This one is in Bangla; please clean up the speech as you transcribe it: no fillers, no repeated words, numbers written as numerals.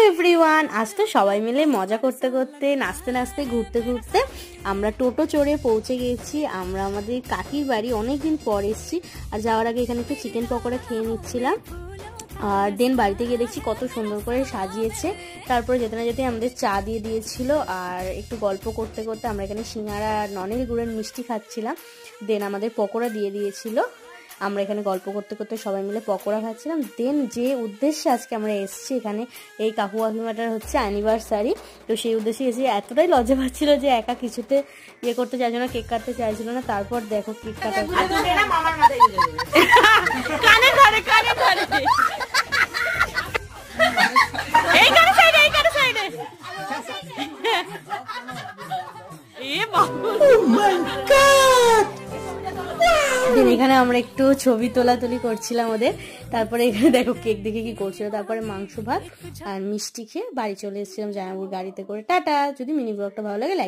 এভরিওয়ান, आज तो সবাই মিলে মজা করতে করতে নাচতে নাচতে ঘুরতে ঘুরতে আমরা টোটো চড়ে পৌঁছে গেছি। আমরা আমাদের কাকির বাড়ি অনেকদিন পর এসেছি। আর যাওয়ার আগে এখানে একটু চিকেন পকোড়া খেয়ে নিচ্ছিলাম। আর দেন বাড়িতে গিয়ে দেখছি কত সুন্দর করে সাজিয়েছে। তারপরে যেতে না যেতে আমাদের চা দিয়ে দিয়েছিল। আর একটু গল্প করতে করতে আমরা এখানে সিঙ্গারা আর ননের গুড়ের মিষ্টি খাচ্ছিলাম। দেন আমাদের পকোড়া দিয়ে দিয়েছিল। আমরা এখানে গল্প করতে করতে সবাই মিলে পকোড়া খাচ্ছিলাম। দেন যে উদ্দেশ্যে আজকে আমরা এসেছি, এখানে এই কাকু কাকিমাটার হচ্ছে অ্যানিভার্সারি, তো সেই উদ্দেশ্যে এসে এতটাই লজ্জা পাচ্ছিল যে একা কিছুতে ইয়ে করতে চাইছিল না, কেক কাটতে চাইছিল না। তারপর দেখো কেক কাটা এখানে আমরা একটু ছবি তোলাতুলি করছিলাম ওদের। তারপরে এখানে দেখো কেক দেখে কি করছিল। তারপরে মাংস ভাত আর মিষ্টি খেয়ে বাড়ি চলে এসেছিলাম জামাইবাবুর গাড়িতে করে। টাটা। যদি মিনি ব্লগটা ভালো লাগে লাইক